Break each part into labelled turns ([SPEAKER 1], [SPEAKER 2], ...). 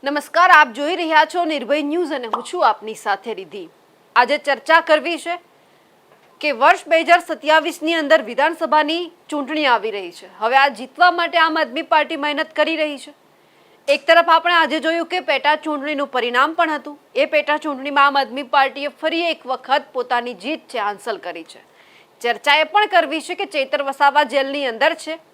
[SPEAKER 1] નમસ્કાર, આપ જોઈ રહ્યા છો નિર્ભય ન્યૂઝ અને હું છું આપની સાથે રિધિ। આજે ચર્ચા કરવી છે કે વર્ષ 2027 ની અંદર વિધાનસભાની ચૂંટણી આવી રહી છે। હવે આ જીતવા માટે આમ આદમી પાર્ટી મહેનત કરી રહી છે। એક તરફ આપણે આજે જોયું કે પેટા ચૂંટણીનું પરિણામ પણ હતું। એ પેટા ચૂંટણીમાં આમ આદમી પાર્ટીએ ફરી એક વખત પોતાની જીત છે હાંસલ કરી છે। ચર્ચા એ પણ કરવી છે કે ચૈતર વસાવા જેલની અંદર છે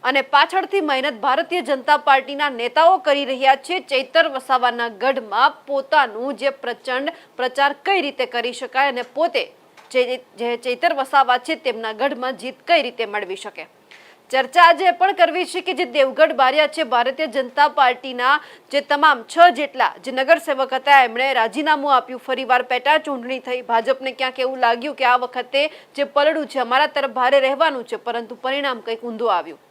[SPEAKER 1] અને પાછળથી મહેનત ભારતીય જનતા પાર્ટીના નેતાઓ કરી રહ્યા છે ચૈતર વસાવાના ગઢમાં પોતાનું જે પ્રચંડ પ્રચાર કઈ રીતે કરી શકાય અને પોતે જે ચૈતર વસાવા છે તેમના ગઢમાં જીત કઈ રીતે મેળવી શકે। ચર્ચા આજે પણ કરવી છે કે જે દેવગઢ બારિયા છે ભારતીય જનતા પાર્ટીના જે તમામ 6 જેટલા જે નગરસેવક હતા એમણે રાજીનામું આપ્યું। ફરીવાર પેટા ચૂંટણી થઈ। ભાજપને ક્યાંક એવું લાગ્યું કે આ વખતે જે પલડું છે અમારા તરફ ભારે રહેવાનું છે, પરંતુ પરિણામ કંઈક ઊંધું આવ્યું।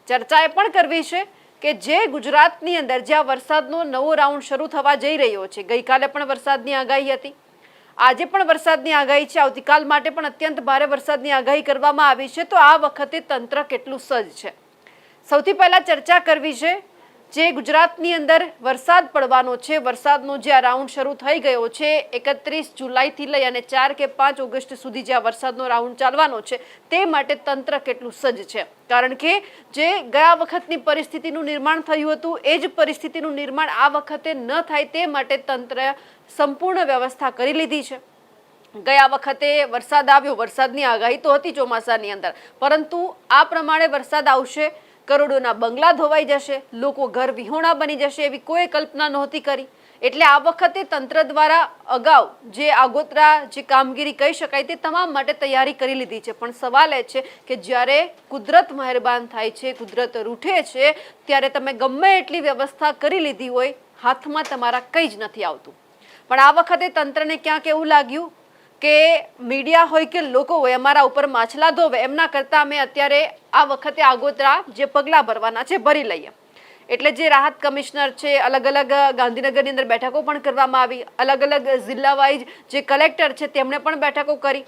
[SPEAKER 1] ચર્ચા એ પણ કરવી છે કે જે ગુજરાતની અંદર જ્યાં વરસાદનો નવો રાઉન્ડ શરૂ થવા જઈ રહ્યો છે, ગઈકાલે પણ વરસાદની આગાહી હતી, આજે પણ વરસાદની આગાહી છે, આવતીકાલ માટે પણ અત્યંત ભારે વરસાદની આગાહી કરવામાં આવી છે। તો આ વખતે તંત્ર કેટલું સજ્જ છે, સૌથી પહેલા ચર્ચા કરવી છે જે ગુજરાતની અંદર વરસાદ પડવાનો છે। વરસાદનો જે આ રાઉન્ડ શરૂ થઈ ગયો છે 31 જુલાઈથી લઈ અને 4 કે 5 ઓગસ્ટ સુધી જે આ વરસાદનો રાઉન્ડ ચાલવાનો છે તે માટે તંત્ર કેટલું સજ્જ છે। કારણ કે જે ગયા વખતની પરિસ્થિતિનું નિર્માણ થયું હતું એ જ પરિસ્થિતિનું નિર્માણ આ વખતે ન થાય તે માટે તંત્રએ સંપૂર્ણ વ્યવસ્થા કરી લીધી છે। ગયા વખતે વરસાદ આવ્યો, વરસાદની આગાહી તો હતી ચોમાસાની અંદર, પરંતુ આ પ્રમાણે વરસાદ આવશે, કરોડોના બંગલા ધોવાઈ જશે, લોકો ઘર વિહોણા બની જશે એવી કોઈ કલ્પના નહોતી કરી। એટલે આ વખતે તંત્ર દ્વારા અગાઉ જે આગોતરા જે કામગીરી કહી શકાય તે તમામ માટે તૈયારી કરી લીધી છે। પણ સવાલ એ છે કે જ્યારે કુદરત મહેરબાન થાય છે, કુદરત રૂઠે છે, ત્યારે તમે ગમે એટલી વ્યવસ્થા કરી લીધી હોય, હાથમાં તમારા કંઈ જ નથી આવતું। પણ આ વખતે તંત્રને ક્યાંક એવું લાગ્યું કે મીડિયા હોય કે લોકો હોય અમારા ઉપર માછલા ધોવે, એમના કરતાં અમે અત્યારે આ વખતે આગોતરા જે પગલાં ભરવાના છે ભરી લઈએ। એટલે જે રાહત કમિશનર છે, અલગ અલગ ગાંધીનગરની અંદર બેઠકો પણ કરવામાં આવી, અલગ અલગ જિલ્લા વાઇઝ જે કલેક્ટર છે તેમણે પણ બેઠકો કરી।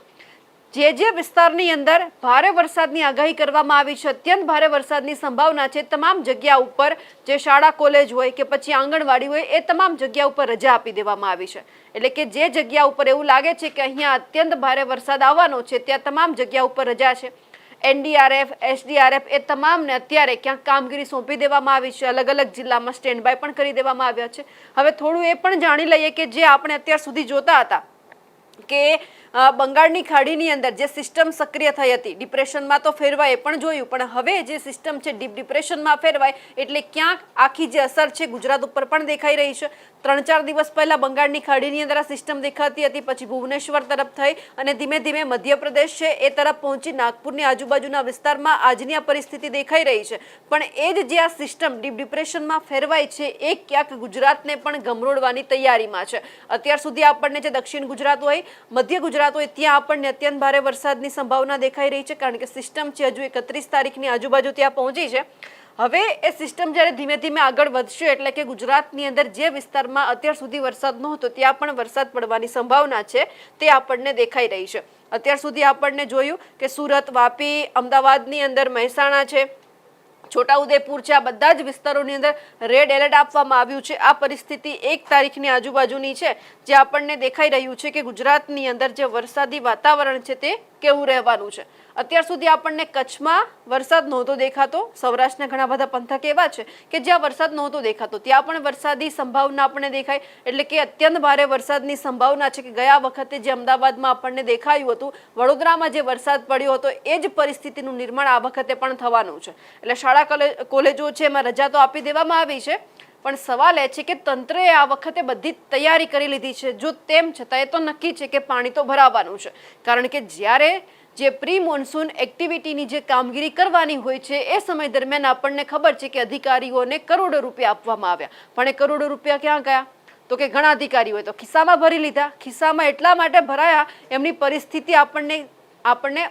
[SPEAKER 1] જે વિસ્તારની અંદર ભારે વરસાદની આગાહી કરવામાં આવી છે, અત્યંત ભારે વરસાદની સંભાવના છે, તમામ જગ્યા ઉપર જે શાળા કોલેજ હોય કે પછી આંગણવાડી હોય એ તમામ જગ્યા ઉપર રજા આપી દેવામાં આવી છે। એટલે કે જે જગ્યા ઉપર એવું લાગે છે કે અહીંયા અત્યંત ભારે વરસાદ આવવાનો છે ત્યાં તમામ જગ્યા ઉપર રજા છે। NDRF, SDRF એ તમામને અત્યારે ક્યાંક કામગીરી સોંપી દેવામાં આવી છે, અલગ અલગ જિલ્લામાં સ્ટેન્ડ બાય પણ કરી દેવામાં આવ્યા છે। હવે થોડું એ પણ જાણી લઈએ કે જે આપણે અત્યાર સુધી જોતા હતા કે બંગાળની ખાડીની અંદર જે સિસ્ટમ સક્રિય થઈ હતી, ડિપ્રેશનમાં તો ફેરવાય એ પણ જોયું, પણ હવે જે સિસ્ટમ છે ડીપ ડિપ્રેશનમાં ફેરવાય એટલે ક્યાંક આખી જે અસર છે ગુજરાત ઉપર પણ દેખાઈ રહી છે। 3-4 દિવસ પહેલા બંગાળની ખાડીની અંદર આ સિસ્ટમ દેખાતી હતી, પછી ભુવનેશ્વર તરફ થઈ અને ધીમે ધીમે મધ્યપ્રદેશ છે એ તરફ પહોંચી નાગપુરની આજુબાજુના વિસ્તારમાં આજની આ પરિસ્થિતિ દેખાઈ રહી છે। પણ એ જ જે આ સિસ્ટમ ડીપ ડિપ્રેશનમાં ફેરવાય છે એ ક્યાંક ગુજરાતને પણ ગમરોડવાની તૈયારીમાં છે। અત્યાર સુધી આપણને જે દક્ષિણ ગુજરાત હોય, મધ્ય ગુજરાત હોય ત્યાં આપણને અત્યંત ભારે વરસાદની સંભાવના દેખાઈ રહી છે, કારણ કે સિસ્ટમ છે હજુ 31 તારીખની આજુબાજુ ત્યાં પહોંચી છે। હવે એ સિસ્ટમ જ્યારે ધીમે ધીમે આગળ વધશે એટલે કે ગુજરાતની અંદર જે વિસ્તારમાં અત્યાર સુધી વરસાદ નહોતો ત્યાં પણ વરસાદ પડવાની સંભાવના છે તે આપણને દેખાઈ રહી છે। અત્યાર સુધી આપણને જોયું કે સુરત, વાપી, અમદાવાદની અંદર મહેસાણા છે, છોટાઉદેપુર છે, આ બધા જ વિસ્તારોની અંદર રેડ એલર્ટ આપવામાં આવ્યું છે। આ પરિસ્થિતિ 1 તારીખની આજુબાજુની છે જે આપણને દેખાઈ રહ્યું છે કે ગુજરાતની અંદર જે વરસાદી વાતાવરણ છે તે કેવું રહેવાનું છે। અત્યાર સુધી આપણને કચ્છમાં વરસાદ નહોતો દેખાતો, સૌરાષ્ટ્રના ઘણા બધા પંથક એવા છે કે જ્યાં વરસાદ નહોતો દેખાતો, ત્યાં પણ વરસાદી સંભાવના આપણને દેખાય। એટલે કે અત્યંત ભારે વરસાદની સંભાવના છે કે ગયા વખતે જે અમદાવાદમાં આપણને દેખાયું હતું, વડોદરામાં જે વરસાદ પડ્યો હતો એ જ પરિસ્થિતિનું નિર્માણ આ વખતે પણ થવાનું છે। એટલે શાળા કોલેજો છે એમાં રજા તો આપી દેવામાં આવી છે, પણ સવાલ એ છે કે તંત્રએ આ વખતે બધી તૈયારી કરી લીધી છે। જો તેમ છતાં એ તો નક્કી છે કે પાણી તો ભરાવાનું છે, કારણ કે જ્યારે જે પ્રી મોન્સૂન એક્ટિવિટીની જે કામગીરી કરવાની હોય છે એ સમય દરમિયાન આપણને ખબર છે કે અધિકારીઓને કરોડો રૂપિયા આપવામાં આવ્યા, પણ એ કરોડો રૂપિયા ક્યાં ગયા? તો કે ઘણા અધિકારીઓએ તો ખિસ્સામાં ભરી લીધા। ખિસ્સામાં એટલા માટે ભરાયા એમની પરિસ્થિતિ આપણને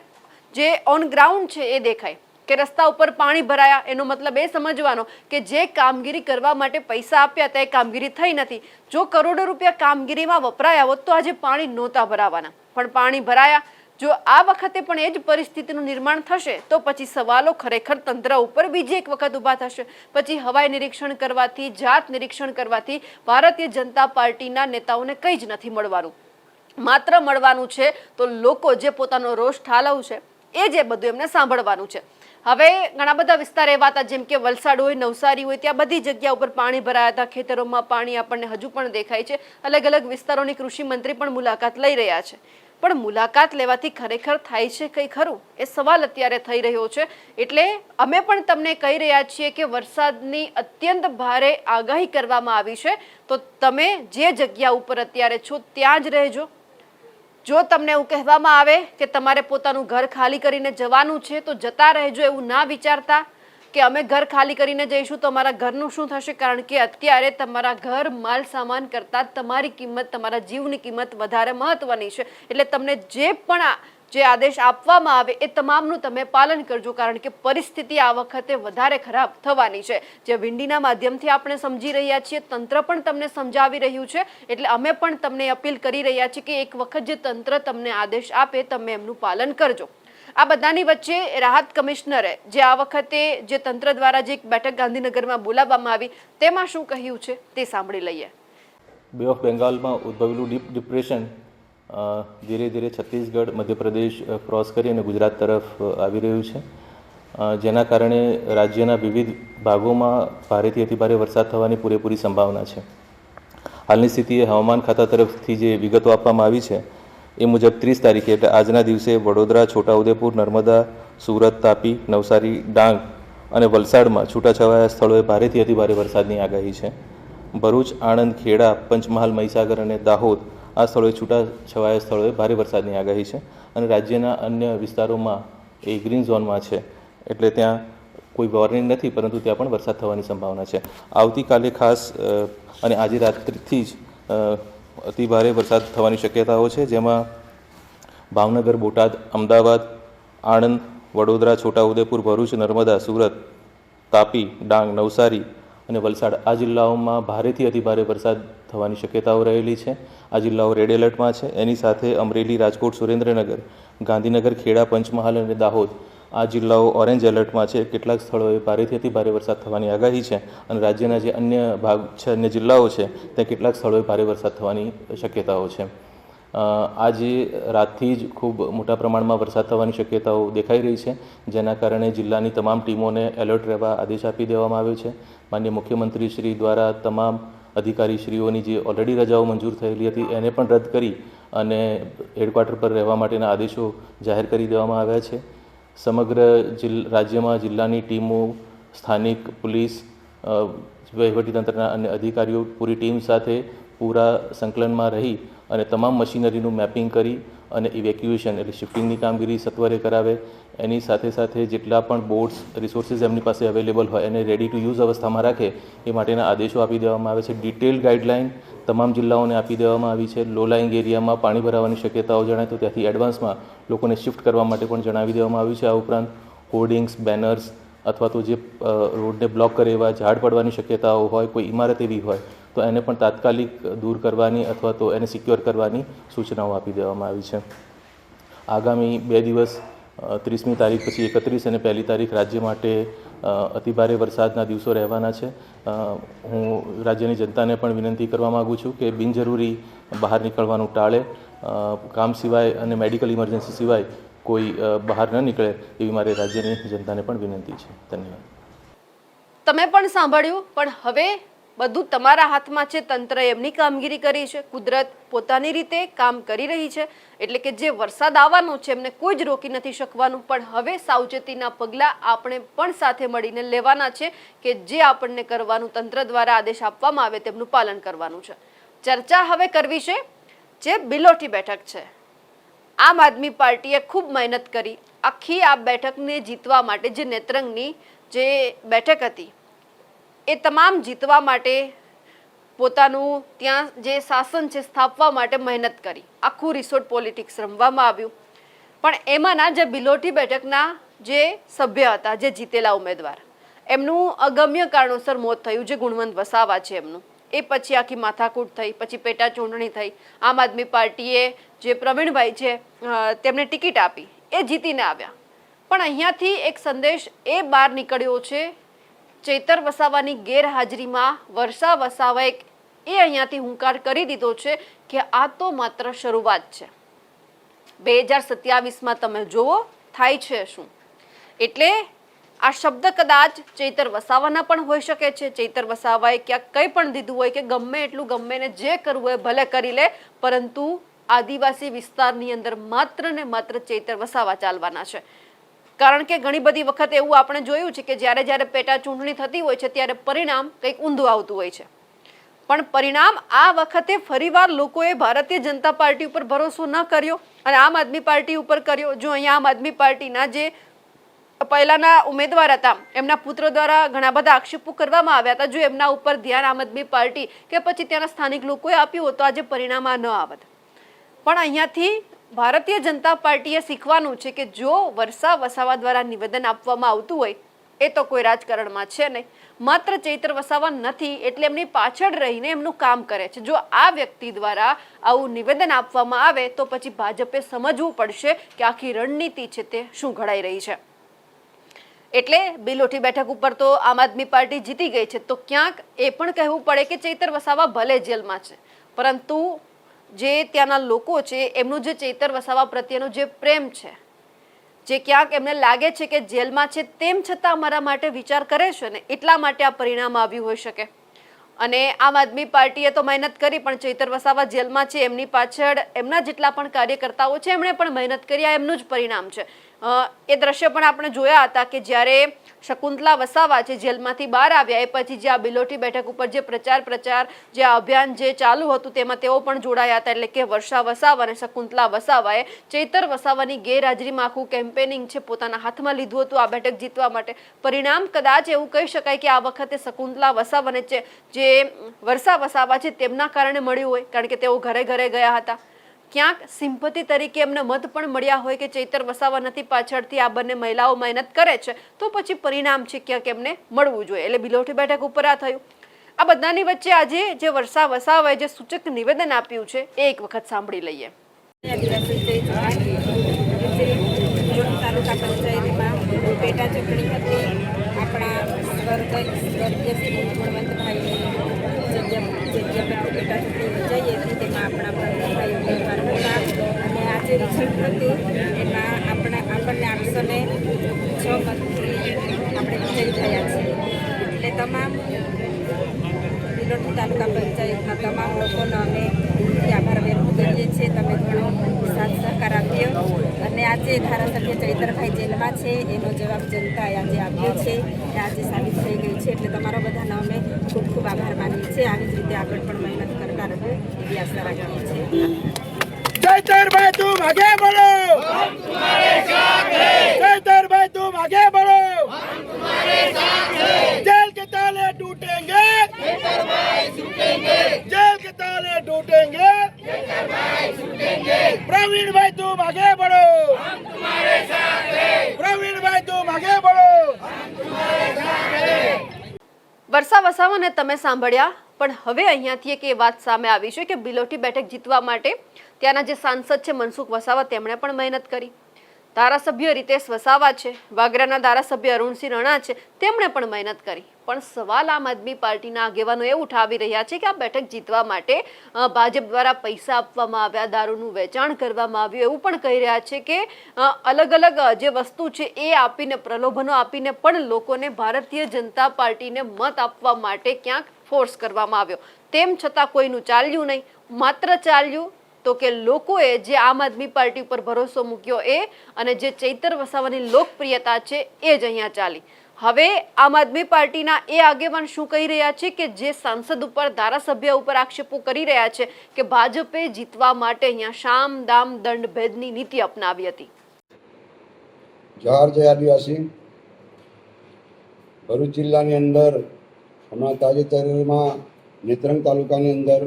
[SPEAKER 1] જે ઓન ગ્રાઉન્ડ છે એ દેખાય કે રસ્તા ઉપર પાણી ભરાયા, એનો મતલબ એ સમજવાનો કે જે કામગીરી કરવા માટે પૈસા આપ્યા તે કામગીરી થઈ નથી। જો કરોડો રૂપિયા કામગીરીમાં વપરાયા હોત તો આજે પાણી નહોતા ભરાવાના, પણ પાણી ભરાયા। જો આ વખતે પણ એ જ પરિસ્થિતિનું નિર્માણ થશે તો પછી સવાલો ખરેખર તંત્ર ઉપર બીજી એક વખત ઊભા થશે. પછી હવાઈ નિરીક્ષણ કરવાથી, જાત નિરીક્ષણ કરવાથી ભારતીય જનતા પાર્ટીના નેતાઓને કંઈ જ નથી મળવાનું. માત્ર મળવાનું છે તો લોકો જે પોતાનો રોષ ઠાલવશે એ જે બધું એમને સાંભળવાનું છે. હવે ઘણા બધા વિસ્તાર એવા હતા જેમ કે વલસાડ હોય, નવસારી હોય, ત્યાં બધી જગ્યા ઉપર પાણી ભરાયા હતા. ખેતરોમાં પાણી આપણને હજુ પણ દેખાય છે. અલગ અલગ વિસ્તારોની કૃષિ મંત્રી પણ મુલાકાત લઈ રહ્યા છે. પણ મુલાકાત લેવાથી ખરેખર થાય છે કંઈ ખરું? એ સવાલ અત્યારે થઈ રહ્યો છે. એટલે અમે પણ તમને કહી રહ્યા છીએ કે વરસાદની અત્યંત ભારે આગાહી કરવામાં આવી છે, તો તમે જે જગ્યા ઉપર અત્યારે છો ત્યાં જ રહેજો. જો તમને એવું કહેવામાં આવે કે તમારે પોતાનું ઘર ખાલી કરીને જવાનું છે તો જતા રહેજો. એવું ના વિચારતા કે અમે ઘર ખાલી કરીને જઈશું તો અમારા ઘરનું શું થશે, કારણ કે અત્યારે તમારા ઘર માલ સામાન કરતાં તમારી કિંમત, તમારા જીવની કિંમત વધારે મહત્વની છે. એટલે તમને જે પણ જે આદેશ આપવામાં આવે એ તમામનું તમે પાલન કરજો, કારણ કે પરિસ્થિતિ આ વખતે વધારે ખરાબ થવાની છે. જે વિંડીના માધ્યમથી આપણે સમજી રહ્યા છીએ, તંત્ર પણ તમને સમજાવી રહ્યું છે. એટલે અમે પણ તમને અપીલ કરી રહ્યા છીએ કે એક વખત જે તંત્ર તમને આદેશ આપે તમે એમનું પાલન કરજો. આ બધાની વચ્ચે રાહત કમિશનરે જે આ વખતે જે તંત્ર દ્વારા જે એક બેઠક ગાંધીનગરમાં બોલાવવામાં આવી તેમાં શું કહ્યું છે તે સાંભળી લઈએ.
[SPEAKER 2] બે ઓફ બેંગાલમાં ઉદ્ભવેલું ડીપ ડિપ્રેશન ધીરે ધીરે છત્તીસગઢ, મધ્યપ્રદેશ ક્રોસ કરી અને ગુજરાત તરફ આવી રહ્યું છે, જેના કારણે રાજ્યના વિવિધ ભાગોમાં ભારેથી અતિભારે વરસાદ થવાની પૂરેપૂરી સંભાવના છે. હાલની સ્થિતિએ હવામાન ખાતા તરફથી જે વિગતો આપવામાં આવી છે એ મુજબ 30 તારીખે એટલે આજના દિવસે વડોદરા, છોટાઉદેપુર, નર્મદા, સુરત, તાપી, નવસારી, ડાંગ અને વલસાડમાં છૂટાછવાયા સ્થળોએ ભારેથી અતિભારે વરસાદની આગાહી છે. ભરૂચ, આણંદ, ખેડા, પંચમહાલ, મહીસાગર અને દાહોદ આ સ્થળોએ છૂટાછવાયા સ્થળોએ ભારે વરસાદની આગાહી છે. અને રાજ્યના અન્ય વિસ્તારોમાં એ ગ્રીન ઝોનમાં છે, એટલે ત્યાં કોઈ વોર્નિંગ નથી, પરંતુ ત્યાં પણ વરસાદ થવાની સંભાવના છે. આવતીકાલે ખાસ અને આજે રાત્રિથી જ અતિભારે વરસાદ થવાની શક્યતાઓ છે, જેમાં ભાવનગર, બોટાદ, અમદાવાદ, આણંદ, વડોદરા, છોટાઉદેપુર, ભરૂચ, નર્મદા, સુરત, તાપી, ડાંગ, નવસારી અને વલસાડ આ જિલ્લાઓમાં ભારેથી અતિભારે વરસાદ થવાની શક્યતાઓ રહેલી છે. આ જિલ્લાઓ રેડ એલર્ટમાં છે. એની સાથે અમરેલી, રાજકોટ, સુરેન્દ્રનગર, ગાંધીનગર, ખેડા, પંચમહાલ અને દાહોદ આ જિલ્લાઓ ઓરેન્જ એલર્ટમાં છે. કેટલાક સ્થળોએ ભારેથી અતિભારે વરસાદ થવાની આગાહી છે. અને રાજ્યના જે અન્ય ભાગ છે, અન્ય જિલ્લાઓ છે, ત્યાં કેટલાક સ્થળોએ ભારે વરસાદ થવાની શક્યતાઓ છે. આજે રાતથી જ ખૂબ મોટા પ્રમાણમાં વરસાદ થવાની શક્યતાઓ દેખાઈ રહી છે, જેના કારણે જિલ્લાની તમામ ટીમોને એલર્ટ રહેવા આદેશ આપી દેવામાં આવ્યો છે. માનનીય મુખ્યમંત્રી શ્રી દ્વારા તમામ અધિકારીશ્રીઓની જે ઓલરેડી રજાઓ મંજૂર થયેલી હતી એને પણ રદ કરી અને હેડક્વાર્ટર પર રહેવા માટેના આદેશો જાહેર કરી દેવામાં આવ્યા છે. સમગ્ર રાજ્યમાં જિલ્લાની ટીમો, સ્થાનિક પોલીસ, વહીવટીતંત્રના અન્ય અધિકારીઓ પૂરી ટીમ સાથે પૂરા સંકલનમાં રહી અને તમામ મશીનરીનું મેપિંગ કરી અને ઇવેક્યુએશન એટલે શિફ્ટિંગની કામગીરી સત્વરે કરાવે. એની સાથે સાથે જેટલા પણ બોટ્સ, રિસોર્સિસ એમની પાસે અવેલેબલ હોય એને રેડી ટુ યુઝ અવસ્થામાં રાખે એ માટેના આદેશો આપી દેવામાં આવે છે. ડિટેલ ગાઈડલાઇન તમામ જિલ્લાઓને આપી દેવામાં આવી છે. લો લાઇંગ એરિયામાં પાણી ભરાવાની શક્યતાઓ જણાય તો ત્યાંથી એડવાન્સમાં લોકોને શિફ્ટ કરવા માટે પણ જણાવી દેવામાં આવ્યું છે. આ ઉપરાંત હોર્ડિંગ્સ, બેનર્સ અથવા તો જે રોડને બ્લોક કરે એવા ઝાડ પડવાની શક્યતાઓ હોય, કોઈ ઇમારત એવી હોય તો એને પણ તાત્કાલિક દૂર કરવાની અથવા તો એને સિક્યોર કરવાની સૂચનાઓ આપી દેવામાં આવી છે. આગામી 2 દિવસ 30મી તારીખ પછી 31 અને 1લી તારીખ રાજ્ય માટે અતિભારે વરસાદના દિવસો રહેવાના છે. હું રાજ્યની જનતાને પણ વિનંતી કરવા માગું છું કે બિનજરૂરી બહાર નીકળવાનું ટાળે. કામ સિવાય અને મેડિકલ ઇમરજન્સી સિવાય કોઈ બહાર ન નીકળે એવી મારે રાજ્યની જનતાને પણ વિનંતી છે. ધન્યવાદ.
[SPEAKER 1] તમે પણ સાંભળ્યું, પણ હવે બધું તમારા હાથમાં છે. તંત્રએ એમની કામગીરી કરી છે, કુદરત પોતાની રીતે કામ કરી રહી છે. એટલે કે જે વરસાદ આવવાનો છે એમને કોઈ જ રોકી નથી શકવાનું. પણ હવે સાવચેતીના પગલાં આપણે પણ સાથે મળીને લેવાના છે કે જે આપણને કરવાનું, તંત્ર દ્વારા આદેશ આપવામાં આવે તેમનું પાલન કરવાનું છે. ચર્ચા હવે કરવી છે જે બિલોટી બેઠક છે. આમ આદમી પાર્ટીએ ખૂબ મહેનત કરી આખી આ બેઠકને જીતવા માટે. જે નેત્રંગની જે બેઠક હતી એ તમામ જીતવા માટે પોતાનું ત્યાં જે શાસન છે સ્થાપવા માટે મહેનત કરી. આખું રિસોર્ટ પોલિટિક્સ રમવામાં આવ્યું. પણ એમાંના જે બિલોટી બેઠકના જે સભ્ય હતા, જે જીતેલા ઉમેદવાર, એમનું અગમ્ય કારણોસર મોત થયું. જે ગુણવંત વસાવા છે એમનું, એ પછી આખી માથાકૂટ થઈ, પછી પેટા ચૂંટણી થઈ, આમ આદમી પાર્ટીએ જે પ્રવીણભાઈ છે તેમને ટિકિટ આપી, એ જીતીને આવ્યા. પણ અહીંયાથી એક સંદેશ એ બહાર નીકળ્યો છે ચૈતર વસાવાની ગેરહાજરીમાં વર્ષા વસાવાએ એ અહીંયાથી હુંકાર કરી દીધો છે કે આ તો માત્ર શરૂઆત છે. 2027માં તમે જુઓ થાય છે શું. એટલે આ શબ્દ કદાચ ચૈતર વસાવાના પણ હોઈ શકે છે. ચૈતર વસાવાએ ક્યાંક કંઈ પણ દીધું હોય કે ગમે એટલું ગમે ને જે કરવું હોય ભલે કરી લે, પરંતુ આદિવાસી વિસ્તારની અંદર માત્ર ને માત્ર ચૈતર વસાવા ચાલવાના છે. કારણ કે ઘણી બધી વખત એવું આપણે જોયું છે કે જ્યારે પેટા ચૂંટણી થતી હોય છે ત્યારે પરિણામ કંઈક ઊંધું આવતું હોય છે. પણ પરિણામ આ વખતે ફરીવાર લોકોએ ભારતીય જનતા પાર્ટી ઉપર ભરોસો ન કર્યો અને આમ આદમી પાર્ટી ઉપર કર્યો. જો અહીંયા આમ આદમી પાર્ટીના જે પહેલાના ઉમેદવાર હતા એમના પુત્ર દ્વારા ઘણા બધા આક્ષેપો કરવામાં આવ્યા હતા. જો એમના ઉપર ધ્યાન આમ આદમી પાર્ટી કે પછી ત્યાંના સ્થાનિક લોકોએ આપ્યું હોત તો આજે પરિણામ આ ન આવત. પણ અહીંયાથી ભારતીય જનતા પાર્ટીએ શીખવાનું છે કે જો વર્ષા વસાવા દ્વારા નિવેદન આપવામાં આવતું હોય એ તો કોઈ રાજકારણમાં છે નહીં, માત્ર ચૈતર વસાવા નથી એટલે એમની પાછળ રહીને એમનું કામ કરે છે. જો આ વ્યક્તિ દ્વારા આવું નિવેદન આપવામાં આવે તો પછી ભાજપે સમજવું પડશે કે આખી રણનીતિ છે તે શું ઘડાઈ રહી છે. એટલે બિલોટી બેઠક ઉપર તો આમ આદમી પાર્ટી જીતી ગઈ છે, તો ક્યાંક એ પણ કહેવું પડે કે ચૈતર વસાવા ભલે જેલમાં છે પરંતુ જે ત્યાંના લોકો છે એમનું જે ચૈતર વસાવા પ્રત્યેનો જે પ્રેમ છે, જે ક્યાંક એમને લાગે છે કે જેલમાં છે તેમ છતાં અમારા માટે વિચાર કરે છે ને, એટલા માટે આ પરિણામ આવ્યું હોઈ શકે. અને આમ આદમી પાર્ટીએ તો મહેનત કરી પણ ચૈતર વસાવા જેલમાં છે એમની પાછળ એમના જેટલા પણ કાર્યકર્તાઓ છે એમણે પણ મહેનત કરી, આ એમનું જ પરિણામ છે. એ દ્રશ્ય પણ આપણે જોયા હતા કે જ્યારે શકુંતલા વસાવા છે જેલમાંથી બહાર આવ્યા એ પછી જે આ બિલોટી બેઠક ઉપર જે પ્રચાર જે અભિયાન જે ચાલુ હતું તેમાં તેઓ પણ જોડાયા હતા. એટલે કે વર્ષા વસાવા અને શકુંતલા વસાવાએ ચૈતર વસાવાની ગેરહાજરીમાં આખું કેમ્પેનિંગ છે પોતાના હાથમાં લીધું હતું આ બેઠક જીતવા માટે. પરિણામ કદાચ એવું કહી શકાય કે આ વખતે શકુંતલા વસાવાને જે વર્ષા વસાવા છે તેમના કારણે મળ્યું હોય, કારણ કે તેઓ ઘરે ઘરે ગયા હતા. ક્યાંક સિમ્પથી તરીકે એમને મત પણ મળ્યા હોય કે ચૈતર વસાવા નથી, પાછળથી આ બંને મહિલાઓ મહેનત કરે છે, તો પછી પરિણામ છે ક્યાંક એમને મળવું જોઈએ. એટલે બિલોટી બેઠક ઉપર આ થયું. આ બધાની વચ્ચે આજે જે વર્ષા વસાવાએ જે સૂચક નિવેદન આપ્યું છે એ એક વખત સાંભળી લઈએ.
[SPEAKER 3] તાલુકા પંચાયતમાં પેટા ચૂંટણી હતી. આપણા સ્વર્ગીય શ્રી ગુણવંતભાઈની જગ્યા પર પેટા ચૂંટણી યોજાઈ હતી. તેમાં આપણા પ્રવીણભાઈ ઉમેદવાર હતા અને આજે રિઝલ્ટ હતું એમાં આપણને 806 મતથી આપણે વિજયી થયા છીએ. એટલે તમામ બિલોટી તાલુકા પંચાયતના તમામ લોકોનો અમે આભાર વ્યક્ત કરીએ છીએ. તમે ઘણો સાથ સહકાર આપ્યો અને આજે ધારાસભ્ય ચૈતરભાઈ જેલમાં છે એનો જવાબ જનતાએ આજે આપ્યો છે એ આજે સાબિત થઈ ગઈ છે. એટલે તમારા બધાનો અમે ખૂબ ખૂબ આભાર માનીએ છીએ. આવી જ રીતે આગળ પણ મહેનત કરતા રહો એવી આશા રાખીએ છીએ.
[SPEAKER 4] चैतरभाई तुम आगे बढ़ो, हम तुम्हारे साथ हैं। चैतरभाई तुम आगे बढ़ो, हम तुम्हारे साथ हैं। जेल के ताले टूटेंगे, चैतरभाई छूटेंगे। जेल के ताले टूटेंगे, चैतरभाई छूटेंगे। प्रवीणभाई तुम आगे बढ़ो, हम तुम्हारे साथ हैं। प्रवीणभाई तुम आगे बढ़ो, हम तुम्हारे साथ हैं।
[SPEAKER 1] વર્ષા વસાવાને તમે સાંભળ્યા, પણ હવે અહીંયાથી એક એ વાત સામે આવી છે કે બિલોટી બેઠક જીતવા માટે ત્યાંના જે સાંસદ છે મનસુખ વસાવા તેમણે પણ મહેનત કરી. ધારાસભ્ય રીતેશ વસાવા છે, વાગરાના ધારાસભ્ય અરુણસિંહ રણા છે, તેમણે પણ મહેનત કરી. પણ સવાલ આમ આદમી પાર્ટીના આગેવાનો એ ઉઠાવી રહ્યા છે કે આ બેઠક જીતવા માટે ભાજપ દ્વારા પૈસા આપવામાં આવ્યા, દારૂનું વેચાણ કરવામાં આવ્યું, એવું પણ કહી રહ્યા છે કે અલગ અલગ જે વસ્તુ છે એ આપીને, પ્રલોભનો આપીને પણ લોકોને ભારતીય જનતા પાર્ટીને મત આપવા માટે ક્યાંક ફોર્સ કરવામાં આવ્યો. તેમ છતાં કોઈનું ચાલ્યું નહીં. માત્ર ચાલ્યું તો કે લોકોએ જે આમ આદમી પાર્ટી ઉપર ભરોસો મૂક્યો એ અને જે ચૈતર વસાવાની લોકપ્રિયતા છે એ જ અહીંયા ચાલી. હવે આમ આદમી પાર્ટીના એ આગેવાન શું કહી રહ્યા છે કે જે સાંસદ ઉપર, ધારાસભ્ય ઉપર આક્ષેપો કરી રહ્યા છે કે ભાજપે જીતવા માટે અહીંયા શામ દામ દંડ ભેદની નીતિ અપનાવી હતી.
[SPEAKER 5] જોહાર જય આદિવાસી. ભરૂચ જિલ્લાની અંદર હમણાં તાજેતરમાં નેત્રંગ તાલુકાની અંદર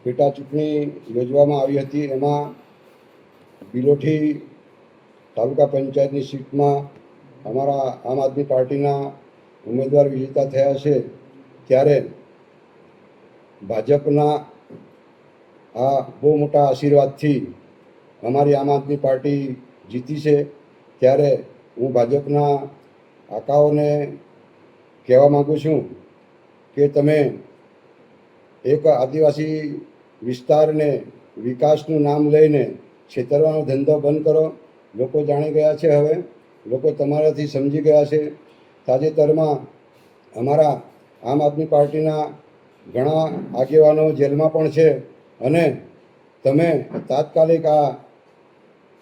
[SPEAKER 5] પેટા ચૂંટણી યોજવામાં આવી હતી. એમાં બિલોઠી તાલુકા પંચાયતની સીટમાં અમારા આમ આદમી પાર્ટીના ઉમેદવાર વિજેતા થયા છે. ત્યારે ભાજપના આ બહુ મોટા આશીર્વાદથી અમારી આમ આદમી પાર્ટી જીતી છે, ત્યારે હું ભાજપના આકાઓને કહેવા માગું છું કે તમે એક આદિવાસી વિસ્તારને વિકાસનું નામ લઈને છેતરવાનો ધંધો બંધ કરો. લોકો જાણી ગયા છે, હવે લોકો તમારાથી સમજી ગયા છે. તાજેતરમાં અમારા આમ આદમી પાર્ટીના ઘણા આગેવાનો જેલમાં પણ છે, અને તમે તાત્કાલિક આ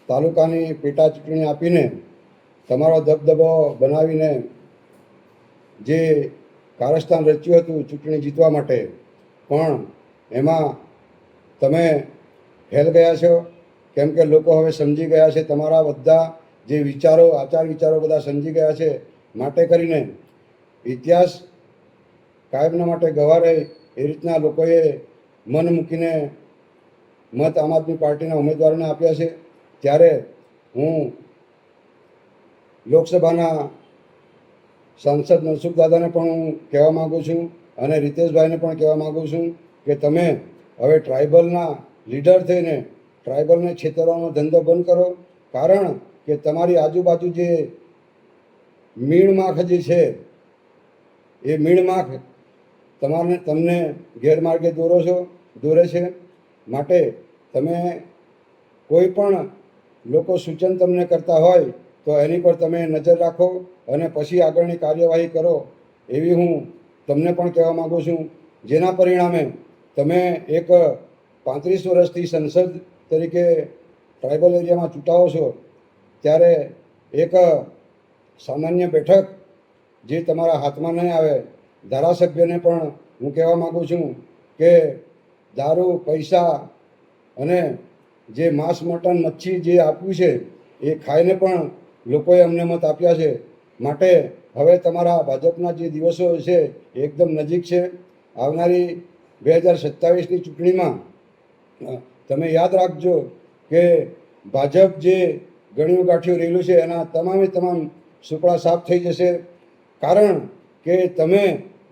[SPEAKER 5] તાલુકાની પેટા ચૂંટણી આપીને તમારો દબદબો બનાવીને જે કારસ્તાન રચ્યું હતું ચૂંટણી જીતવા માટે, પણ એમાં તમે ફેલ ગયા છો. કેમ કે લોકો હવે સમજી ગયા છે, તમારા બધા જે વિચારો, આચાર વિચારો બધા સમજી ગયા છે. માટે કરીને ઇતિહાસ કાયમના માટે ગવારે એ રીતના લોકોએ મન મૂકીને મત આમ આદમી પાર્ટીના ઉમેદવારોને આપ્યા છે. ત્યારે હું લોકસભાના સાંસદ મનસુખ દાદાને પણ હું કહેવા માગું છું, અને રીતેશભાઈને પણ કહેવા માગું છું કે તમે હવે ટ્રાઇબલના લીડર થઈને ટ્રાઇબલને છેતરવાનો ધંધો બંધ કરો. કારણ કે તમારી આજુબાજુ જે મીણમાખ જે છે, એ મીણમાખ તમને ગેરમાર્ગે દોરે છે. માટે તમે કોઈ પણ લોકો સૂચન તમને કરતા હોય તો એની પર તમે નજર રાખો અને પછી આગળની કાર્યવાહી કરો, એવી હું તમને પણ કહેવા માગું છું. જેના પરિણામે તમે એક 35 વર્ષથી સંસદ તરીકે ટ્રાઇબલ એરિયામાં ચૂંટાવો છો, ત્યારે એક સામાન્ય બેઠક જે તમારા હાથમાં નહીં આવે. ધારાસભ્યને પણ હું કહેવા માગું છું કે દારૂ, પૈસા અને જે માંસ, મટન, મચ્છી જે આપ્યું છે એ ખાઈને પણ લોકોએ અમને મત આપ્યા છે. માટે હવે તમારા ભાજપના જે દિવસો છે એ એકદમ નજીક છે. આવનારી 2027ની ચૂંટણીમાં તમે યાદ રાખજો કે ભાજપ જે ગણ્યું ગાંઠ્યું રહેલું છે એના તમામે તમામ સુપડા સાફ થઈ જશે. કારણ કે તમે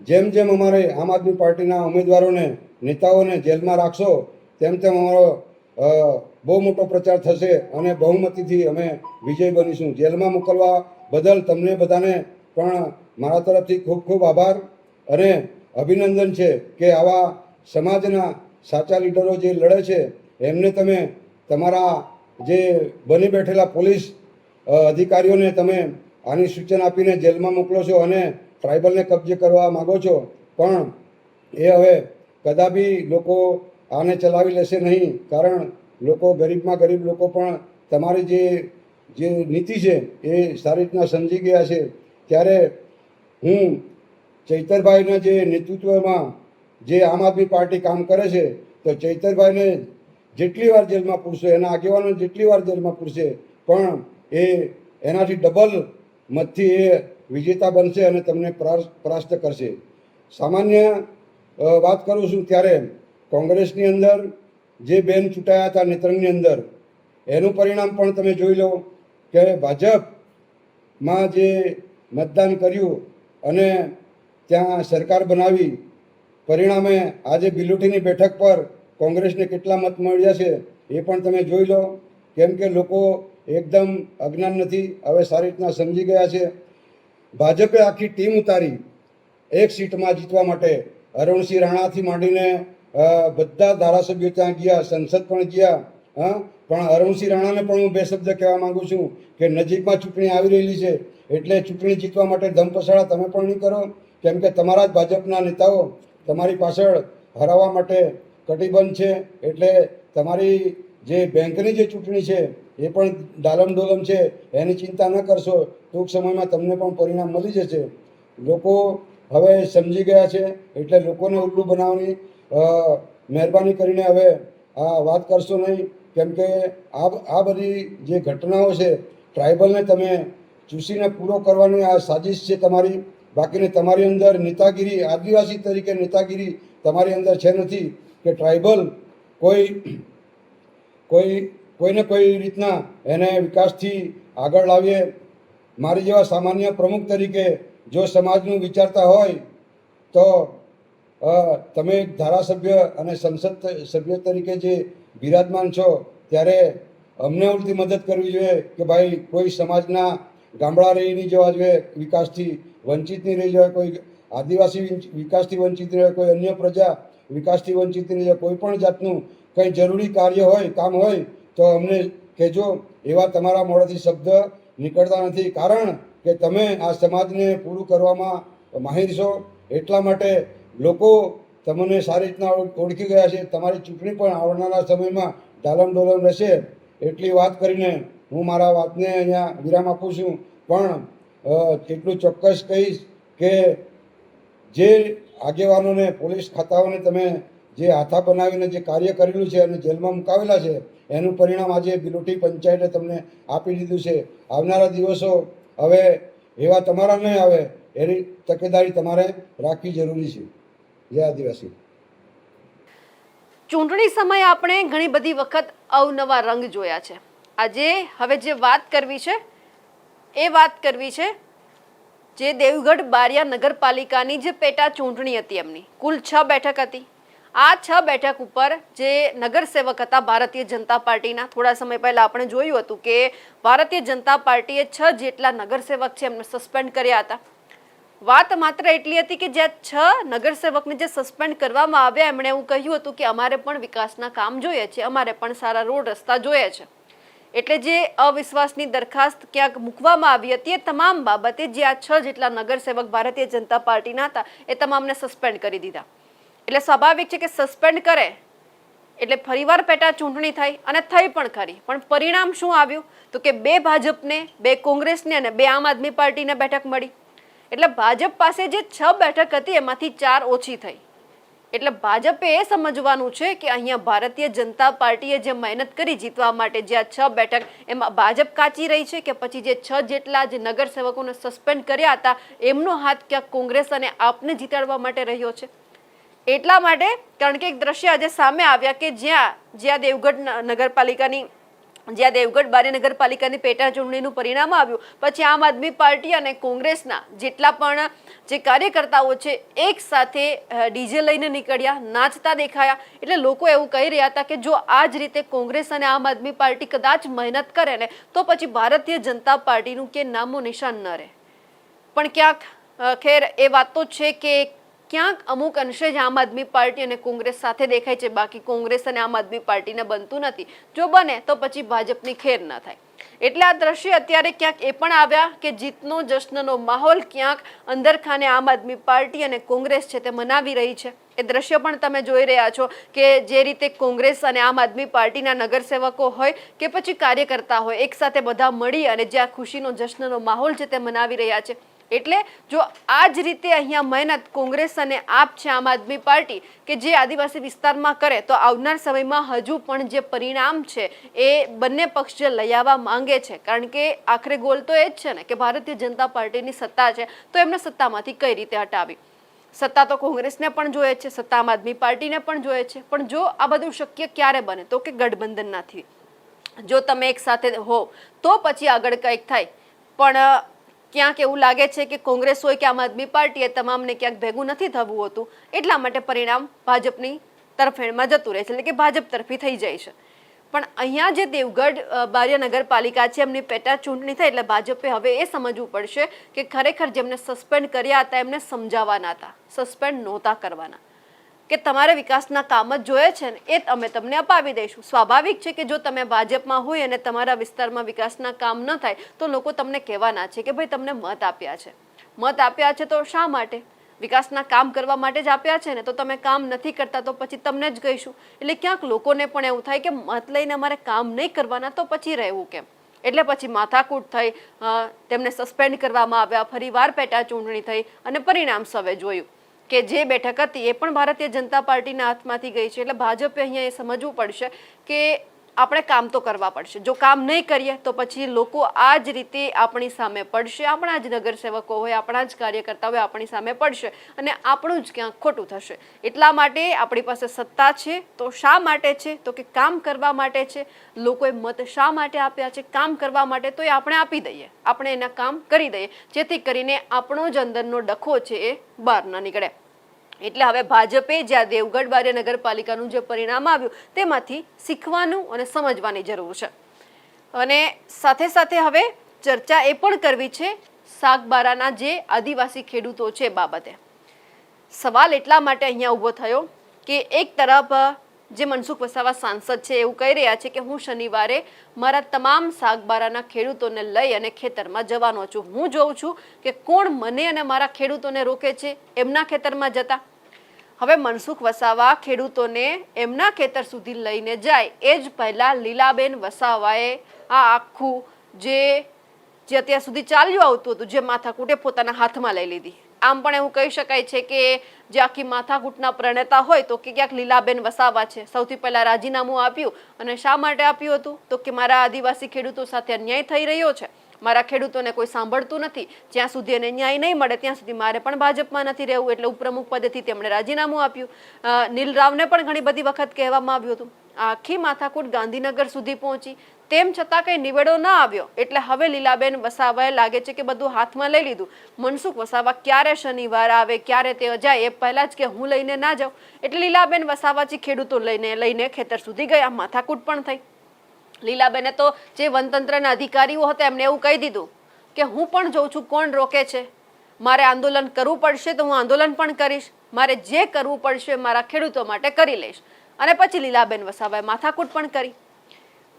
[SPEAKER 5] જેમ જેમ અમારે આમ આદમી પાર્ટીના ઉમેદવારોને, નેતાઓને જેલમાં રાખશો, તેમ તેમ અમારો બહુ મોટો પ્રચાર થશે અને બહુમતીથી અમે વિજય બનીશું. જેલમાં મોકલવા બદલ તમને બધાને પણ મારા તરફથી ખૂબ ખૂબ આભાર અને અભિનંદન છે કે આવા સમાજના સાચા લીડરો જે લડે છે એમને તમે તમારા જે બની બેઠેલા પોલીસ અધિકારીઓને તમે આની સૂચન આપીને જેલમાં મોકલો છો અને ટ્રાઇબલને કબજે કરવા માગો છો. પણ એ હવે કદાપી લોકો આને ચલાવી લેશે નહીં. કારણ લોકો, ગરીબમાં ગરીબ લોકો પણ તમારી જે નીતિ છે એ સારી રીતના સમજી ગયા છે. ત્યારે હું ચૈતરભાઈના જે નેતૃત્વમાં જે આમ આદમી પાર્ટી કામ કરે છે, તો ચૈતરભાઈને જેટલી વાર જેલમાં પૂરશે, એના આગેવાનો જેટલી વાર જેલમાં પૂરશે, પણ એ એનાથી ડબલ મતથી એ વિજેતા બનશે અને તમને પરાસ્ત કરશે. સામાન્ય વાત કરું છું ત્યારે કોંગ્રેસની અંદર જે બેન ચૂંટાયા હતા નેત્રંગની અંદર, એનું પરિણામ પણ તમે જોઈ લો કે ભાજપમાં જે મતદાન કર્યું અને ત્યાં સરકાર બનાવી, પરિણામે આજે બિલોટીની બેઠક પર કોંગ્રેસને કેટલા મત મળ્યા છે એ પણ તમે જોઈ લો. કેમ કે લોકો એકદમ અજ્ઞાન નથી, હવે સારી રીતના સમજી ગયા છે. ભાજપે આખી ટીમ ઉતારી એક સીટમાં જીતવા માટે. અરુણસિંહ રાણાથી માંડીને બધા ધારાસભ્યો ત્યાં ગયા, સંસદ પણ ગયા. પણ અરુણસિંહ રાણાને પણ હું બે શબ્દ કહેવા માગું છું કે નજીકમાં ચૂંટણી આવી રહેલી છે, એટલે ચૂંટણી જીતવા માટે ધમપછાડા તમે પણ નહીં કરો. કેમ કે તમારા જ ભાજપના નેતાઓ તમારી પાછળ હરાવવા માટે કટિબદ્ધ છે. એટલે તમારી જે બેંકની જે ચૂંટણી છે એ પણ ડાલમ ડોલમ છે, એની ચિંતા ન કરશો. ટૂંક સમયમાં તમને પણ પરિણામ મળી જશે. લોકો હવે સમજી ગયા છે, એટલે લોકોને ઉલ્લુ બનાવવાની મહેરબાની કરીને હવે આ વાત કરશો નહીં. કેમ કે આ બધી જે ઘટનાઓ છે, ટ્રાઇબલને તમે ચૂસીને પૂરો કરવાની આ સાજિશ છે તમારી. બાકીને તમારી અંદર નેતાગીરી, આદિવાસી તરીકે નેતાગીરી તમારી અંદર છે નથી કે ટ્રાઇબલ કોઈને કોઈ રીતના એને વિકાસથી આગળ લાવીએ. મારી જેવા સામાન્ય પ્રમુખ તરીકે જો સમાજનું વિચારતા હોય તો તમે એક ધારાસભ્ય અને સંસદ સભ્ય તરીકે જે બિરાજમાન છો ત્યારે અમને ઉલટી મદદ કરવી જોઈએ કે ભાઈ કોઈ સમાજના ગામડા રહી નહીં જવા જોઈએ, વિકાસથી વંચિત નહીં રહી જાય, કોઈ આદિવાસી વિકાસથી વંચિત રહે, કોઈ અન્ય પ્રજા વિકાસથી વંચિત નહીં રહે, કોઈ પણ જાતનું કંઈ જરૂરી કાર્ય હોય, કામ હોય તો અમને કહેજો. એવા તમારા મોઢેથી શબ્દ નીકળતા નથી, કારણ કે તમે આ સમાજને પૂરું કરવામાં માહિર છો. એટલા માટે લોકો તમને સારી રીતના ઓળખી ગયા છે. તમારી ચૂંટણી પણ આવનારા સમયમાં ડાલમ ડોલમ રહેશે. એટલી વાત કરીને હું મારા વાતને અહીંયા વિરામ આપું છું. પણ એટલું ચોક્કસ કહીશ કે જે આગેવાનોને, પોલીસ ખાતાઓને તમે જે હાથા બનાવીને જે કાર્ય કરેલું છે અને જેલમાં મુકાવેલા છે એનું પરિણામ આજે બિલોટી પંચાયતે તમને આપી દીધું છે. આવનારા દિવસો હવે એવા તમારા નહીં આવે એની તકેદારી તમારે રાખવી જરૂરી છે. જય આદિવાસી.
[SPEAKER 1] ચૂંટણી સમયે આપણે ઘણી બધી વખત અવનવા રંગ જોયા છે. આજે હવે જે વાત કરવી છે એ વાત કરવી છે જે દેવગઢ બારિયા નગરપાલિકાની જે પેટા ચૂંટણી હતી, એમની કુલ 6 બેઠક હતી. આ 6 બેઠક ઉપર જે નગરસેવક હતા ભારતીય જનતા પાર્ટીના, થોડા સમય પહેલા આપણે જોયું હતું કે ભારતીય જનતા પાર્ટીએ 6 જેટલા નગરસેવક છે એમને સસ્પેન્ડ કર્યા હતા. વાત માત્ર એટલી હતી કે જે 6 નગરસેવકને જે સસ્પેન્ડ કરવામાં આવ્યા એમણે એવું કહ્યું હતું કે અમારે પણ વિકાસના કામ જોઈએ છે, અમારે પણ સારા રોડ રસ્તા જોઈએ છે. એટલે જે અવિશ્વાસની દરખાસ્ત ક્યાંક મૂકવામાં આવી હતી એ તમામ બાબતે જે આ 6 જેટલા નગરસેવક ભારતીય જનતા પાર્ટીના હતા એ તમામને સસ્પેન્ડ કરી દીધા. એટલે સ્વાભાવિક છે કે સસ્પેન્ડ કરે એટલે ફરીવાર પેટા ચૂંટણી થઈ અને થઈ પણ ખરી. પણ પરિણામ શું આવ્યું તો કે 2 ભાજપને, 2 કોંગ્રેસને અને 2 આમ આદમી પાર્ટીને બેઠક મળી. એટલે ભાજપ પાસે જે 6 બેઠક હતી એમાંથી 4 ઓછી થઈ. એટલે ભાજપે એ સમજવાનું છે કે અહીંયા ભારતીય જનતા પાર્ટીએ જે મહેનત કરી જીતવા માટે જે આ 6 બેઠક એમાં ભાજપ કાચી રહી છે કે પછી જે 6 જેટલા જે નગરસેવકોને સસ્પેન્ડ કર્યા હતા એમનો હાથ ક્યાંક કોંગ્રેસ અને આપને જીતાડવા માટે રહ્યો છે. એટલા માટે કારણ કે એક દ્રશ્ય આજે સામે આવ્યા કે જ્યાં દેવગઢ નગરપાલિકાની જ્યાં દેવગઢ બારિયા નગરપાલિકાની પેટા ચૂંટણીનું પરિણામ આવ્યું પછી આમ આદમી પાર્ટી અને કોંગ્રેસના જેટલા પણ જે કાર્યકર્તાઓ છે એક સાથે ડીજે લઈને નીકળ્યા, નાચતા દેખાયા. એટલે લોકો એવું કહી રહ્યા હતા કે જો આ જ રીતે કોંગ્રેસ અને આમ આદમી પાર્ટી કદાચ મહેનત કરે ને તો પછી ભારતીય જનતા પાર્ટીનું કે નામો નિશાન ન રહે. પણ ક્યાંક ખેર એ વાત તો છે કે ક્યાંક અમુક અંશે જ આમ આદમી પાર્ટી અને કોંગ્રેસ સાથે દેખાય છે, બાકી કોંગ્રેસ અને આમ આદમી પાર્ટીને બનતું નથી. જો બને તો પછી ભાજપની ખેર ન થાય. એટલે આ દ્રશ્ય અત્યારે ક્યાંક એ પણ આવ્યા કે જીતનો જશ્નનો માહોલ ક્યાંક અંદરખાને આમ આદમી પાર્ટી અને કોંગ્રેસ છે તે મનાવી રહી છે. એ દ્રશ્ય પણ તમે જોઈ રહ્યા છો કે જે રીતે કોંગ્રેસ અને આમ આદમી પાર્ટીના નગરસેવકો હોય કે પછી કાર્યકર્તા હોય એક સાથે બધા મળી અને જે આ ખુશીનો જશ્નનો માહોલ છે તે મનાવી રહ્યા છે. એટલે જો આ જ રીતે અહીંયા મહેનત કોંગ્રેસ અને આપ છે આમ આદમી પાર્ટી કે જે આદિવાસી વિસ્તારમાં કરે તો આવનાર સમયમાં હજુ પણ જે પરિણામ છે એ બંને પક્ષ જે લઈ આવવા માંગે છે. કારણ કે આખરે ગોલ તો એ જ છે ને કે ભારતીય જનતા પાર્ટીની સત્તા છે તો એમને સત્તામાંથી કઈ રીતે હટાવી. સત્તા તો કોંગ્રેસને પણ જોઈએ છે, સત્તા આમ આદમી પાર્ટીને પણ જોઈએ છે. પણ જો આ બધું શક્ય ક્યારે બને તો કે ગઠબંધનનાથી. જો તમે એક સાથે હો તો પછી આગળ કંઈક થાય. પણ ક્યાંક એવું લાગે છે કે કોંગ્રેસ હોય કે આમ આદમી પાર્ટી એ તમામને ક્યાંક ભેગું નથી થવું હોતું. એટલા માટે પરિણામ ભાજપની તરફેણમાં જતું રહે છે, એટલે કે ભાજપ તરફી થઈ જાય છે. પણ અહીંયા જે દેવગઢ બારિયા નગરપાલિકા છે એમની પેટા ચૂંટણી થઈ એટલે ભાજપે હવે એ સમજવું પડશે કે ખરેખર જેમને સસ્પેન્ડ કર્યા હતા એમને સમજાવવાના હતા, સસ્પેન્ડ નહોતા કરવાના. કે તમારે વિકાસના કામ જ જોઈએ છે ને એ અમે તમને અપાવી દઈશું. સ્વાભાવિક છે કે જો તમે ભાજપમાં હોય અને તમારા વિસ્તારમાં વિકાસના કામ ન થાય તો લોકો તમને કહેવાના છે કે ભાઈ તમને મત આપ્યા છે. મત આપ્યા છે તો શા માટે? વિકાસના કામ કરવા માટે જ આપ્યા છે ને, તો તમે કામ નથી કરતા તો પછી તમને જ કહીશું. એટલે ક્યાંક લોકોને પણ એવું થાય કે મત લઈને અમારે કામ નહીં કરવાના તો પછી રહેવું કેમ? એટલે પછી માથાકૂટ થઈ, તેમને સસ્પેન્ડ કરવામાં આવ્યા, ફરીવાર પેટા ચૂંટણી થઈ અને પરિણામ સવે જોયું કે જે બેઠક હતી એ પણ ભારતીય જનતા પાર્ટીના હાથમાંથી ગઈ છે. એટલે ભાજપે અહીંયા એ સમજવું પડશે કે આપણે કામ તો કરવા પડશે. જો કામ નહીં કરીએ તો પછી લોકો આ જ રીતે આપણી સામે પડશે, આપણા જ નગરસેવકો હોય, આપણા જ કાર્યકર્તા હોય આપણી સામે પડશે અને આપણું જ ક્યાંક ખોટું થશે. એટલા માટે આપણી પાસે સત્તા છે તો શા માટે છે તો કે કામ કરવા માટે છે. લોકોએ મત શા માટે આપ્યા છે? કામ કરવા માટે. તો એ આપણે આપી દઈએ, આપણે એના કામ કરી દઈએ જેથી કરીને આપણો જ અંદરનો ડખો છે એ બહાર ન નીકળે. એટલે હવે ભાજપે જ્યાં દેવગઢ બારિયા નગરપાલિકાનું જે પરિણામ આવ્યું તેમાંથી શીખવાનું અને સમજવાની જરૂર છે. અને સાથે સાથે હવે ચર્ચા એ પણ કરવી છે સાગબારાના જે આદિવાસી ખેડૂતો છે બાબતે. સવાલ એટલા માટે અહીંયા ઊભો થયો કે એક તરફ જે મનસુખ વસાવા સાંસદ છે એવું કહી રહ્યા છે કે હું શનિવારે મારા તમામ સાગબારાના ખેડૂતોને લઈ અને ખેતરમાં જવાનો છું. હું જોઉં છું કે કોણ મને અને મારા ખેડૂતોને રોકે છે એમના ખેતરમાં જતા. હવે મનસુખ વસાવા ખેડૂતોને એમના ખેતર સુધી લઈને જાય એ જ પહેલા લીલાબેન વસાવાએ આ આખું જે અત્યાર સુધી ચાલ્યું આવતું હતું જે માથાકૂટે પોતાના હાથમાં લઈ લીધી. આમ પણ એવું કહી શકાય છે કે જે આખી માથાકૂટના પ્રણેતા હોય તો કે ક્યાંક લીલાબેન વસાવા છે. સૌથી પહેલા રાજીનામું આપ્યું અને શા માટે આપ્યું હતું તો કે મારા આદિવાસી ખેડૂતો સાથે અન્યાય થઈ રહ્યો છે, મારા ખેડૂતોને કોઈ સાંભળતું નથી, જ્યાં સુધી એને ન્યાય નહીં મળે ત્યાં સુધી મારે પણ ભાજપમાં નથી રહેવું, એટલે ઉપપ્રમુખ પદેથી તેમણે રાજીનામું આપ્યું. નીલ રાવને પણ ઘણી બધી વખત કહેવામાં આવ્યું હતું. આખી માથાકૂટ ગાંધીનગર સુધી પહોંચી, તેમ છતાં કંઈ નિવેડો ના આવ્યો. એટલે હવે લીલાબેન વસાવાએ લાગે છે કે બધું હાથમાં લઈ લીધું. મનસુખ વસાવા ક્યારે શનિવાર આવે, ક્યારે તે જાય એ પહેલા જ કે હું લઈને ના જાઉં. એટલે લીલાબેન વસાવાજી ખેડૂતો લઈને ખેતર સુધી ગયા. માથાકૂટ પણ થઈ. લીલાબેને તો જે વનતંત્રના અધિકારીઓ હતા એમને એવું કહી દીધું કે હું પણ જોઉં છું કોણ રોકે છે, મારે આંદોલન કરવું પડશે તો હું આંદોલન પણ કરીશ, મારે જે કરવું પડશે મારા ખેડૂતો માટે કરી લઈશ. અને પછી લીલાબેન વસાવાએ માથાકૂટ પણ કરી.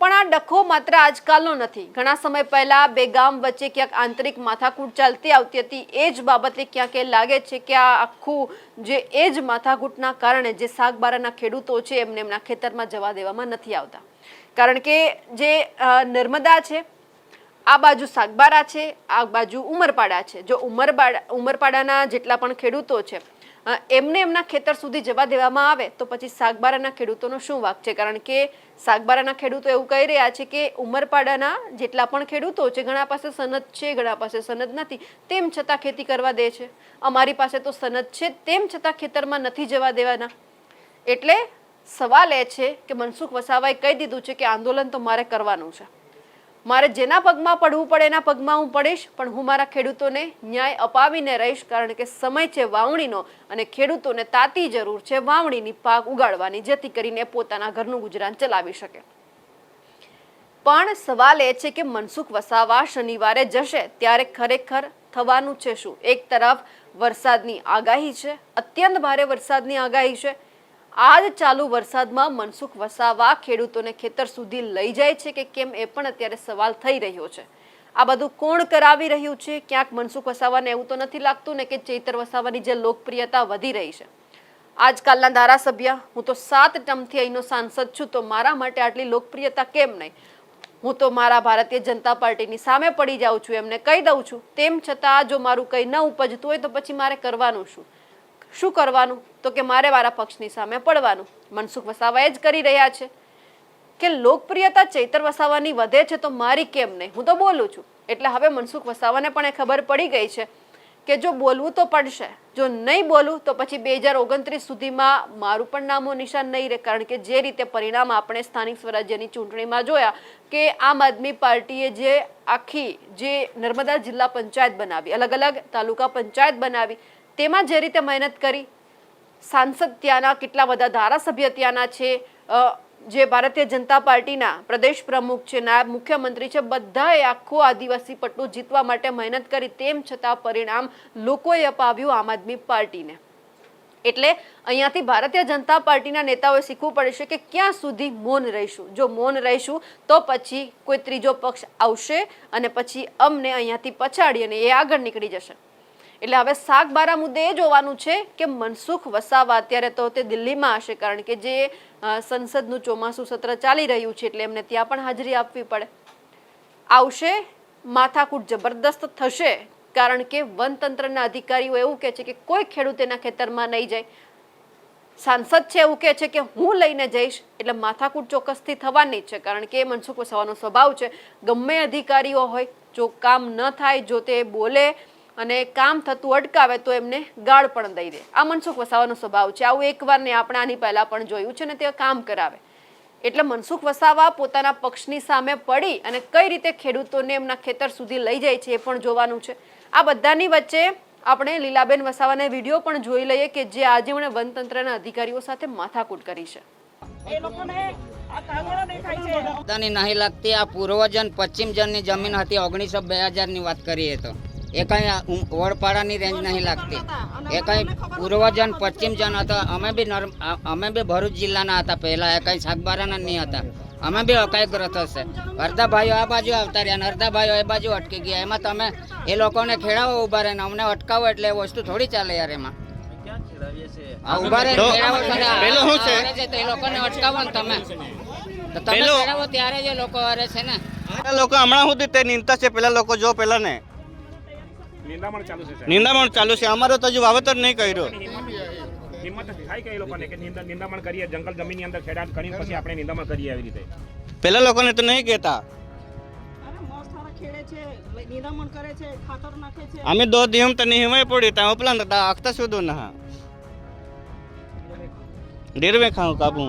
[SPEAKER 1] પણ આ ડખો માત્ર આજકાલનો નથી. ઘણા સમય પહેલા બે ગામ વચ્ચે ક્યાંક આંતરિક માથાકૂટ ચાલતી આવતી હતી. એ જ બાબતે ક્યાંક એ લાગે છે કે આ આખું જે એ જ માથાકૂટના કારણે જે સાગબારાના ખેડૂતો છે એમને એમના ખેતરમાં જવા દેવામાં નથી આવતા. કારણ કે જે નર્મદા છે, આ બાજુ સાગબારા છે, આ બાજુ ઉમરપાડા છે. જો ઉમરપાડાના જેટલા પણ ખેડૂતો છે એમને એમના ખેતર સુધી જવા દેવામાં આવે તો પછી સાગબારાના ખેડૂતોનો શું વાંક છે? કારણ કે સાગબારાના ખેડૂતો એવું કહી રહ્યા છે કે ઉમરપાડાના જેટલા પણ ખેડૂતો છે ઘણા પાસે સનદ છે, ઘણા પાસે સનદ નથી, તેમ છતાં ખેતી કરવા દે છે. અમારી પાસે તો સનદ છે, તેમ છતાં ખેતરમાં નથી જવા દેવાના. એટલે સવાલ એ છે કે મનસુખ વસાવાએ કહી દીધું છે કે આંદોલન તો મારે કરવાનું છે, મારે જેના પગમાં પડવું પડે એના પગમાં હું પડીશ, પણ હું મારા ખેડૂતોને ન્યાય અપાવીને રહીશ. કારણ કે સમય છે વાવણીનો અને ખેડૂતોને તાતી જરૂર છે વાવણીની પાક ઉગાડવાની, જેથી કરીને પોતાના ઘરનું ગુજરાન ચલાવી શકે. પણ સવાલ એ છે કે મનસુખ વસાવા શનિવારે જશે ત્યારે ખરેખર થવાનું છે શું? એક તરફ વરસાદની આગાહી છે, અત્યંત ભારે વરસાદની આગાહી છે. આજ ચાલુ વરસાદમાં મનસુખ વસાવા ખેડૂતોને ખેતર સુધી લઈ જાય છે કે કેમ એ પણ અત્યારે સવાલ થઈ રહ્યો છે. આ બધું કોણ કરાવી રહ્યું છે? ક્યાંક મનસુખ વસાવાને એવું તો નથી લાગતું ને કે ચૈતર વસાવાની જે લોકપ્રિયતા વધી રહી છે, આજકાલના ધારાસભ્ય, હું તો 7 ટર્મથી અહીંનો સાંસદ છું તો મારા માટે આટલી લોકપ્રિયતા કેમ નહીં? હું તો મારા ભારતીય જનતા પાર્ટીની સામે પડી જાઉં છું, એમને કહી દઉં છું. તેમ છતાં જો મારું કંઈ ન ઉપજતું હોય તો પછી મારે કરવાનું શું કરવાનું? તો કે મારે મારા પક્ષની સામે પડવાનું. મનસુખ વસાવા એ જ કરી રહ્યા છે કે લોકપ્રિયતા ચૈતર વસાવાની વધે છે તો મારી કેમ નહીં? હું તો બોલું છું. એટલે હવે મનસુખ વસાવાને પણ એ ખબર પડી ગઈ છે કે જો બોલવું તો પડશે, જો નહીં બોલું તો પછી 2029 સુધીમાં મારું પણ નામો નિશાન નહીં રહે. કારણ કે જે રીતે પરિણામ આપણે સ્થાનિક સ્વરાજ્યની ચૂંટણીમાં જોયા કે આમ આદમી પાર્ટીએ જે આખી જે નર્મદા જિલ્લા પંચાયત બનાવી, અલગ અલગ તાલુકા પંચાયત બનાવી, તેમાં જે રીતે મહેનત કરી, સાંસદ ત્યાંના, કેટલા બધા ધારાસભ્ય ત્યાંના છે, જે ભારતીય જનતા પાર્ટીના પ્રદેશ પ્રમુખ છે, નાયબ મુખ્યમંત્રી છે, બધાએ આખો આદિવાસી પટ્ટો જીતવા માટે મહેનત કરી. તેમ છતાં પરિણામ લોકોએ અપાવ્યું આમ આદમી પાર્ટીને. એટલે અહીંયાથી ભારતીય જનતા પાર્ટીના નેતાઓએ શીખવું પડશે કે ક્યાં સુધી મૌન રહીશું. જો મૌન રહીશું તો પછી કોઈ ત્રીજો પક્ષ આવશે અને પછી અમને અહીંયાથી પછાડી અને એ આગળ નીકળી જશે. એટલે હવે સાગબારા મુદ્દે એ જોવાનું છે કે મનસુખ વસાવા અત્યારે તો તે દિલ્હીમાં હશે, કારણ કે જે સંસદનું ચોમાસું સત્ર ચાલી રહ્યું છે એટલે એમને ત્યાં પણ હાજરી આપવી પડે. આવશે, માથાકૂટ જબરદસ્ત થશે, કારણ કે વનતંત્રના અધિકારીઓ એવું કહે છે કે કોઈ ખેડૂત એના ખેતરમાં નહીં જાય. સાંસદ છે એવું કહે છે કે હું લઈને જઈશ, એટલે માથાકૂટ ચોક્કસથી થવાની જ છે. કારણ કે મનસુખ વસાવાનો સ્વભાવ છે, ગમે અધિકારીઓ હોય, જો કામ ન થાય, જો તે બોલે અને કામ થતું અટકાવે તો એમને ગાળ પણ દઈ દે. આ મનસુખ વસાવાનો સ્વભાવ છે. આવું એકવાર ને આપણે આની પહેલા પણ જોયું છે ને તે કામ કરાવે. એટલે મનસુખ વસાવા પોતાના પક્ષની સામે પડી અને કઈ રીતે ખેડૂતોને એમના ખેતર સુધી લઈ જાય છે એ પણ જોવાનું છે. આ બધાની વચ્ચે આપણે લીલાબેન વસાવાને વિડીયો પણ જોઈ લઈએ કે જે આજે એમણે વનતંત્રના અધિકારીઓ સાથે માથાકૂટ કરી છે.
[SPEAKER 6] પોતાની નહીં લાગતી આ પૂર્વજન પશ્ચિમ જનની જમીન હતી 1900-2000ની વાત કરીએ તો એ કંઈ વડપાડાની રેન્જ નહીં લાગતી. એ કંઈ પૂર્વજન પશ્ચિમ જન હતા. અમે બી ભરૂચ જિલ્લાના હતા પહેલાં. એ કંઈ સાગબારાના નહીં હતા. અમે બી અકાયગ્રસ્ત હશે. અડધા ભાઈઓ આ બાજુ આવતા રહ્યા અને અડધા ભાઈઓ એ બાજુ અટકી ગયા. એમાં તમે એ લોકોને ખેડાવો ઊભા રહીને અમને અટકાવો એટલે એ વસ્તુ થોડી ચાલે યાર. એમાં ઊભા રહીને ખેડાવો તો એ લોકોને અટકાવો ને તમે. તો તમે ખેડાવો ત્યારે જ એ લોકો અરે છે ને.
[SPEAKER 7] લોકો હમણાં સુધી તે નિંદતા છે. પેલા લોકો જો પેલા ને નિંદામણ ચાલુ છે. અમારે તો હજુ વાવેતર નહીં કર્યું.
[SPEAKER 8] હિંમત થાય કે એ લોકોને કે નિંદામણ કરીએ, જંગલ જમીનની અંદર ખેડાણ કરીને પછી આપણે નિંદામણ કરીએ આવી રીતે.
[SPEAKER 7] પેલા લોકોને તો નહીં કહેતા. અમે 2 દિવસ તો નહીં હોય પડી ત્યાં ઉપલા નતા આખતા સુધી ના ડેરવે ખાઉં કાબુ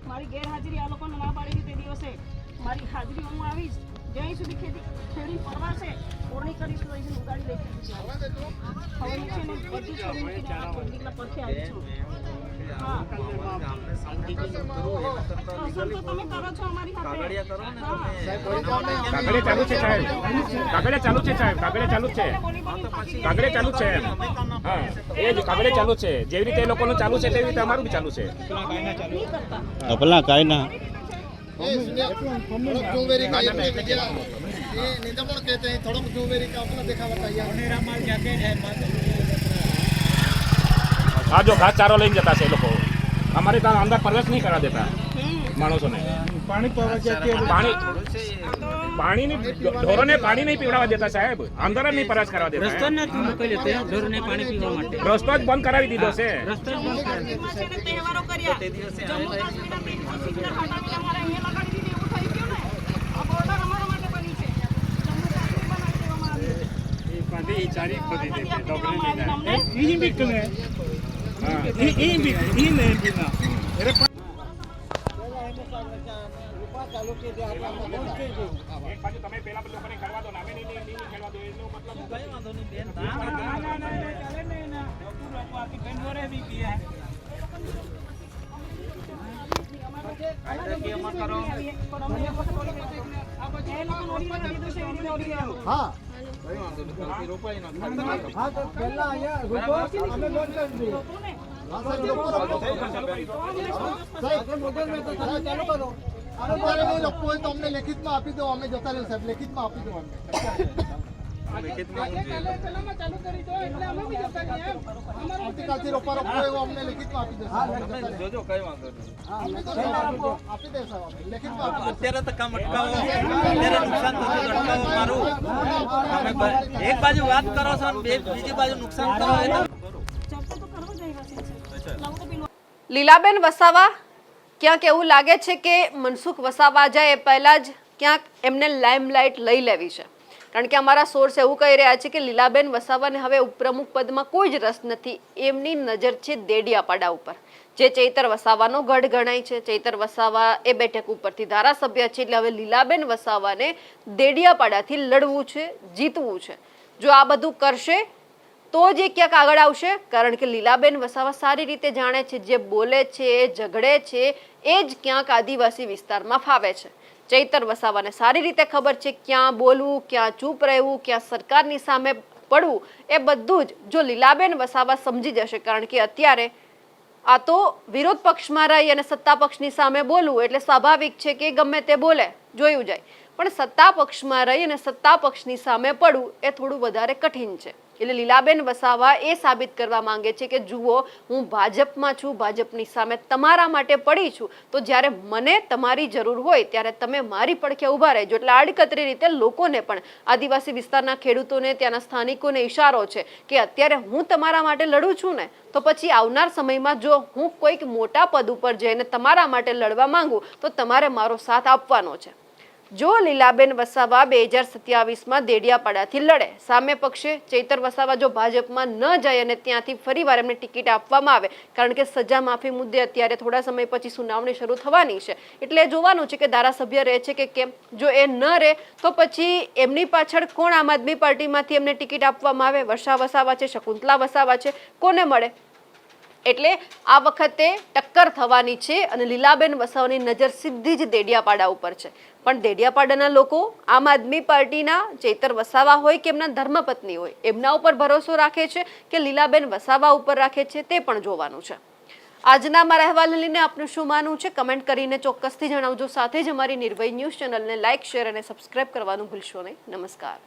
[SPEAKER 9] મારી ગેરહાજરી આ લોકોને ના પાડી તે દિવસે મારી હાજરી હું આવીશ જ્યાં સુધી ખેડી પરવાશે ઓરણી કરીશું અહીં ઉગાડી લઈશું. હવે નીચે ને બધું છોડીને નીકળા પરખે આવી છું. હા તમે કરો છો અમારી સાથે.
[SPEAKER 8] કાગળે ચાલુ છે સાહેબ. કાગળે ચાલુ છે સાહેબ. કાગળે ચાલુ છે. કાગળે ચાલુ છે. હા એ જ કાગળે ચાલુ છે. જેવી રીતે એ લોકોનું ચાલુ છે તેવી રીતે અમારું બી ચાલુ છે.
[SPEAKER 7] પેલા કાંઈ ના
[SPEAKER 8] હા જો ઘાસ ચારો લઈને જતા છે એ લોકો. અમારે ત્યાં અંદર પ્રવેશ નહીં કરવા દેતા માણસોને. પાણી ઢોરોને પાણી નહીં પીવડાવવા દેતા સાહેબ. અંદર જ નહીં પ્રવેશ કરવા દેતા. રસ્તો જ બંધ કરાવી દીધો છે.
[SPEAKER 9] તહેવારો કર્યા જમ્મુ
[SPEAKER 8] તમે પેલા લોકોને કરવા દો, નામે નહીં ખેડવા દો એનો મતલબ
[SPEAKER 10] અમને લેખિતમાં આપી દો. અમે જતા રહ્યો સાહેબ. લેખિતમાં આપી દો આવતીકાલથી રોપા રોપો એવો અમને લેખિતમાં આપી દો. જોજો કઈ વાંધો નહીં. આપી દે સાહેબ. લેખિતમાં અત્યારે તો કામ અટકાવો. અત્યારે નુકસાન થતું અટકાવો મારું. એક બાજુ વાત કરો છો બીજી બાજુ નુકસાન કરો.
[SPEAKER 1] લીલાબેન વસાવા ક્યાંક એવું લાગે છે કે મનસુખ વસાવા જાય એ પહેલા જ ક્યાંક એમને લાઇમલાઇટ લઈ લેવી છે. કારણ કે અમારા સોર્સ એવું કહી રહ્યા છે કે લીલાબેન વસાવાને હવે ઉપપ્રમુખ પદમાં કોઈ જ રસ નથી. એમની નજર છે દેડિયાપાડા ઉપર, જે ચૈતર વસાવાનો ગઢ ગણાય છે. ચૈતર વસાવા એ બેઠક ઉપરથી ધારાસભ્ય છે. એટલે હવે લીલાબેન વસાવાને દેડિયાપાડાથી લડવું છે, જીતવું છે. જો આ બધું કરશે તો જ એ ક્યાંક આગળ આવશે. કારણ કે લીલાબેન વસાવા સારી રીતે જાણે છે, જે બોલે છે, ઝઘડે છે, એ જ ક્યાંક આદિવાસી વિસ્તારમાં ફાવે છે. ચૈતર વસાવાને સારી રીતે ખબર છે ક્યાં બોલવું, ક્યાં ચૂપ રહેવું, ક્યાં સરકારની સામે પડવું. એ બધું જ જો લીલાબેન વસાવા સમજી જશે. કારણ કે અત્યારે આ તો વિરોધ પક્ષમાં રહી અને સત્તા પક્ષની સામે બોલવું એટલે સ્વાભાવિક છે કે ગમે તે બોલે, જોયું જાય. પણ સત્તા પક્ષમાં રહી અને સત્તા પક્ષની સામે પડવું એ થોડું વધારે કઠિન છે. એટલે લીલાબેન વસાવા એ સાબિત કરવા માંગે છે કે જુઓ, હું ભાજપમાં છું, ભાજપની સામે તમારા માટે પડી છું, તો જ્યારે મને તમારી જરૂર હોય ત્યારે તમે મારી પડખે ઊભા રહેજો. એટલે આડકતરી રીતે લોકોને પણ, આદિવાસી વિસ્તારના ખેડૂતોને, ત્યાંના સ્થાનિકોને ઇશારો છે કે અત્યારે હું તમારા માટે લડું છું ને, તો પછી આવનાર સમયમાં જો હું કોઈક મોટા પદ ઉપર જઈને તમારા માટે લડવા માંગુ તો તમારે મારો સાથ આપવાનો છે. જો લીલાબેન વસાવા 2027માં દેડિયાપાડાથી લડે, સામે પક્ષે ચૈતર વસાવા જો ભાજપમાં ન જાય અને ત્યાંથી ફરીવાર એમને ટિકિટ આપવામાં આવે, કારણ કે સજા માફી મુદ્દે અત્યારે થોડા સમય પછી સુનાવણી શરૂ થવાની છે, એટલે જોવાનું છે કે ધારાસભ્ય રહે છે કે કેમ. જો એ ન રહે તો પછી એમની પાછળ કોણ આમ આદમી પાર્ટીમાંથી એમને ટિકિટ આપવામાં આવે? વર્ષા વસાવા છે, શકુંતલા વસાવા છે, કોને મળે? એટલે આ વખતે ટક્કર થવાની છે અને લીલાબેન વસાવાની નજર સીધી જ દેડિયાપાડા ઉપર છે. પણ દેડિયાપાડાના લોકો આમ આદમી પાર્ટીના ચૈતર વસાવા હોય કે એમના ધર્મપત્ની હોય, એમના ઉપર ભરોસો રાખે છે કે લીલાબેન વસાવા ઉપર રાખે છે, તે પણ જોવાનું છે. આજના મારા અહેવાલને લઈને આપનું શું માનવું છે કમેન્ટ કરીને ચોક્કસથી જણાવજો. સાથે જ અમારી નિર્ભય ન્યૂઝ ચેનલને લાઇક, શેર અને સબસ્ક્રાઇબ કરવાનું ભૂલશો નહીં. નમસ્કાર.